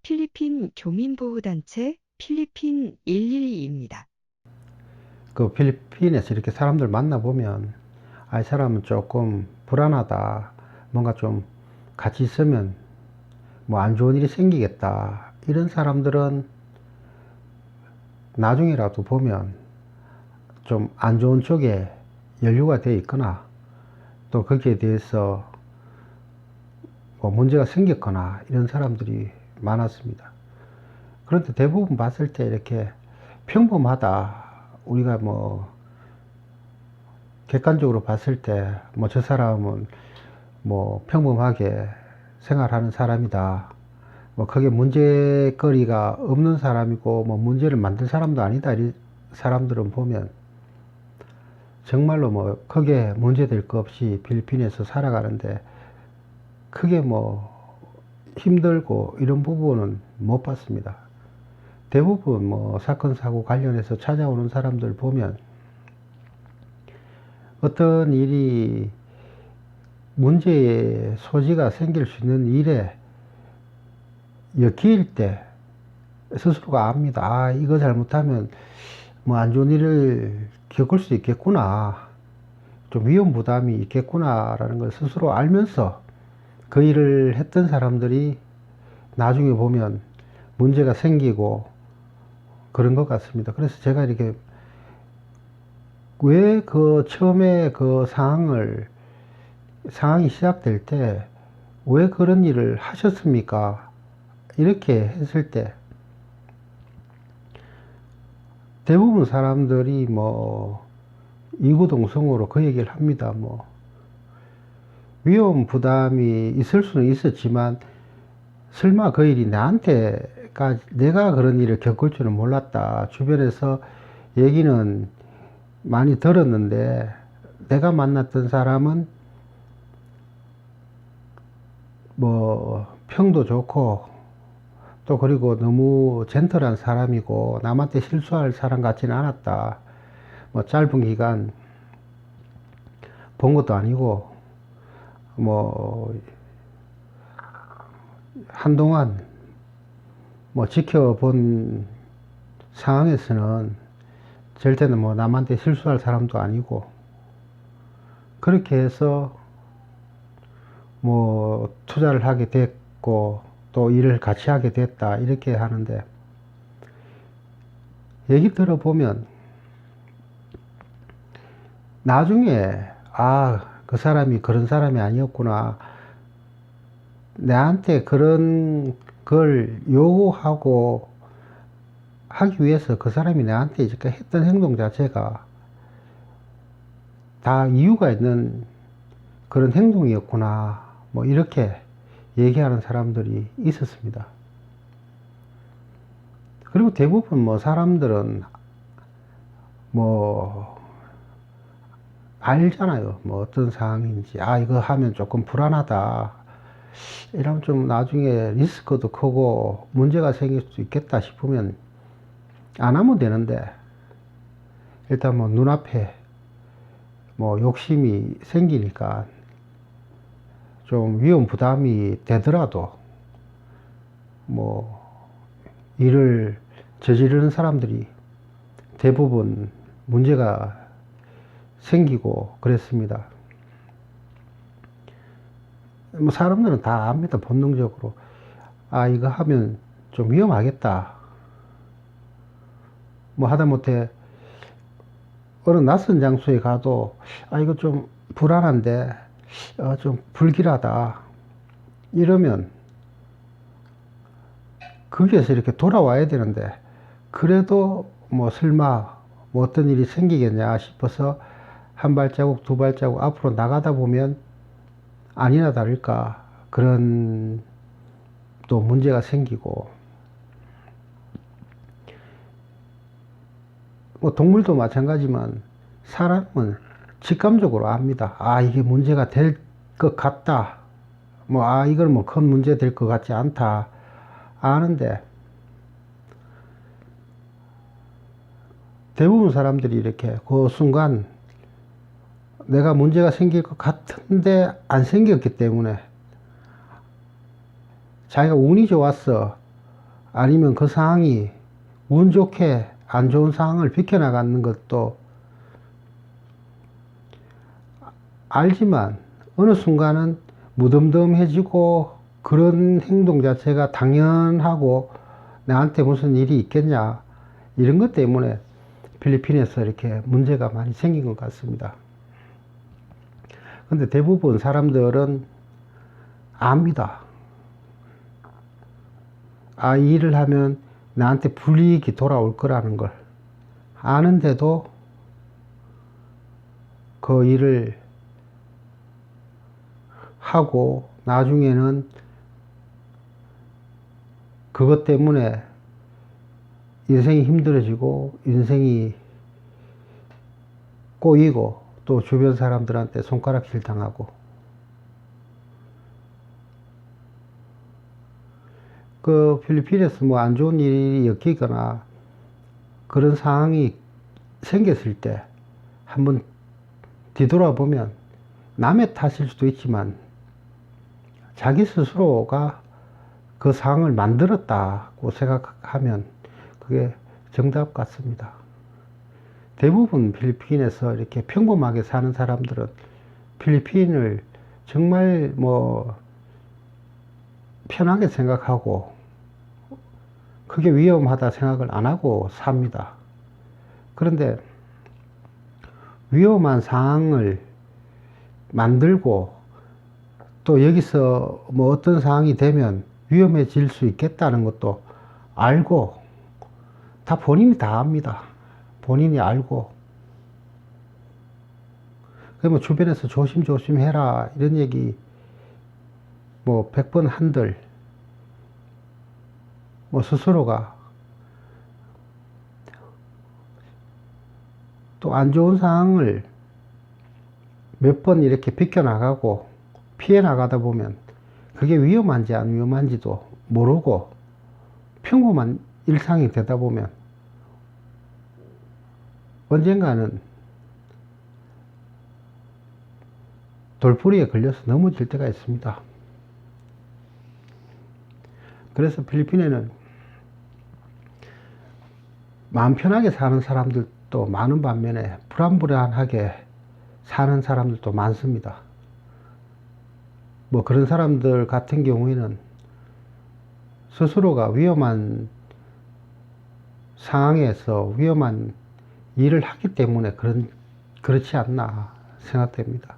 필리핀 교민보호단체 필리핀 112입니다. 그 필리핀에서 이렇게 사람들 만나보면, 이 사람은 조금 불안하다. 뭔가 좀 같이 있으면 뭐 안 좋은 일이 생기겠다. 이런 사람들은 나중에라도 보면 좀 안 좋은 쪽에 연루가 되어 있거나 또 거기에 대해서 뭐 문제가 생겼거나 이런 사람들이 많았습니다. 그런데 대부분 봤을 때 이렇게 평범하다. 우리가 뭐 객관적으로 봤을 때 뭐 저 사람은 뭐 평범하게 생활하는 사람이다. 뭐 크게 문제거리가 없는 사람이고 뭐 문제를 만들 사람도 아니다. 이 사람들은 보면 정말로 뭐 크게 문제될 거 없이 필리핀에서 살아가는데 크게 뭐 힘들고 이런 부분은 못 봤습니다. 대부분 뭐 사건 사고 관련해서 찾아오는 사람들 보면 어떤 일이 문제의 소지가 생길 수 있는 일에 엮일 때 스스로가 압니다. 이거 잘못하면 뭐 안 좋은 일을 겪을 수 있겠구나. 좀 위험 부담이 있겠구나라는 걸 스스로 알면서 그 일을 했던 사람들이 나중에 보면 문제가 생기고 그런 것 같습니다. 그래서 제가 이렇게 왜 그 처음에 그 상황이 시작될 때 왜 그런 일을 하셨습니까? 이렇게 했을 때 대부분 사람들이 뭐 이구동성으로 그 얘기를 합니다. 뭐 위험 부담이 있을 수는 있었지만 설마 그 일이 나한테까지 내가 그런 일을 겪을 줄은 몰랐다. 주변에서 얘기는 많이 들었는데 내가 만났던 사람은 뭐 평도 좋고 또 그리고 너무 젠틀한 사람이고 남한테 실수할 사람 같지는 않았다. 뭐 짧은 기간 본 것도 아니고 뭐 한동안 뭐 지켜본 상황에서는 절대는 뭐 남한테 실수할 사람도 아니고 그렇게 해서 뭐 투자를 하게 됐고 또 일을 같이 하게 됐다 이렇게 하는데 얘기 들어보면 나중에 그 사람이 그런 사람이 아니었구나. 나한테 그런 걸 요구하고 하기 위해서 그 사람이 나한테 이렇게 했던 행동 자체가 다 이유가 있는 그런 행동이었구나. 뭐 이렇게 얘기하는 사람들이 있었습니다. 그리고 대부분 뭐 사람들은 뭐 알잖아요. 뭐 어떤 상황인지. 이거 하면 조금 불안하다. 이러면 좀 나중에 리스크도 크고 문제가 생길 수 있겠다 싶으면 안 하면 되는데 일단 뭐 눈앞에 뭐 욕심이 생기니까 좀 위험 부담이 되더라도 뭐 일을 저지르는 사람들이 대부분 문제가 생기고 그랬습니다. 뭐 사람들은 다 압니다. 본능적으로 이거 하면 좀 위험하겠다. 뭐 하다못해 어느 낯선 장소에 가도 이거 좀 불안한데 좀 불길하다 이러면 거기에서 이렇게 돌아와야 되는데 그래도 뭐 설마 뭐 어떤 일이 생기겠냐 싶어서 한 발자국 두 발자국 앞으로 나가다 보면 아니나 다를까 그런 또 문제가 생기고 뭐 동물도 마찬가지지만 사람은 직감적으로 압니다. 이게 문제가 될 것 같다. 뭐 이걸 뭐 큰 문제 될 것 같지 않다. 아는데 대부분 사람들이 이렇게 그 순간 내가 문제가 생길 것 같은데 안 생겼기 때문에 자기가 운이 좋았어. 아니면 그 상황이 운 좋게 안 좋은 상황을 비켜나가는 것도 알지만 어느 순간은 무덤덤해지고 그런 행동 자체가 당연하고 나한테 무슨 일이 있겠냐 이런 것 때문에 필리핀에서 이렇게 문제가 많이 생긴 것 같습니다. 근데 대부분 사람들은 압니다. 아, 이 일을 하면 나한테 불이익이 돌아올 거라는 걸 아는데도 그 일을 하고 나중에는 그것 때문에 인생이 힘들어지고 인생이 꼬이고 또 주변 사람들한테 손가락질 당하고 그 필리핀에서 뭐 안 좋은 일이 엮이거나 그런 상황이 생겼을 때 한번 뒤돌아보면 남의 탓일 수도 있지만 자기 스스로가 그 상황을 만들었다고 생각하면 그게 정답 같습니다. 대부분 필리핀에서 이렇게 평범하게 사는 사람들은 필리핀을 정말 뭐 편하게 생각하고 그게 위험하다 생각을 안 하고 삽니다. 그런데 위험한 상황을 만들고 또 여기서 뭐 어떤 상황이 되면 위험해질 수 있겠다는 것도 알고 다 본인이 다 압니다. 본인이 알고 그러면 주변에서 조심조심 해라 이런 얘기 뭐 100번 한들 뭐 스스로가 또 안 좋은 상황을 몇 번 이렇게 비켜나가고 피해 나가다 보면 그게 위험한지 안 위험한지도 모르고 평범한 일상이 되다 보면 언젠가는 돌부리에 걸려서 넘어질 때가 있습니다. 그래서 필리핀에는 마음 편하게 사는 사람들도 많은 반면에 불안불안하게 사는 사람들도 많습니다. 뭐 그런 사람들 같은 경우에는 스스로가 위험한 상황에서 위험한 일을 하기 때문에 그렇지 않나 생각됩니다.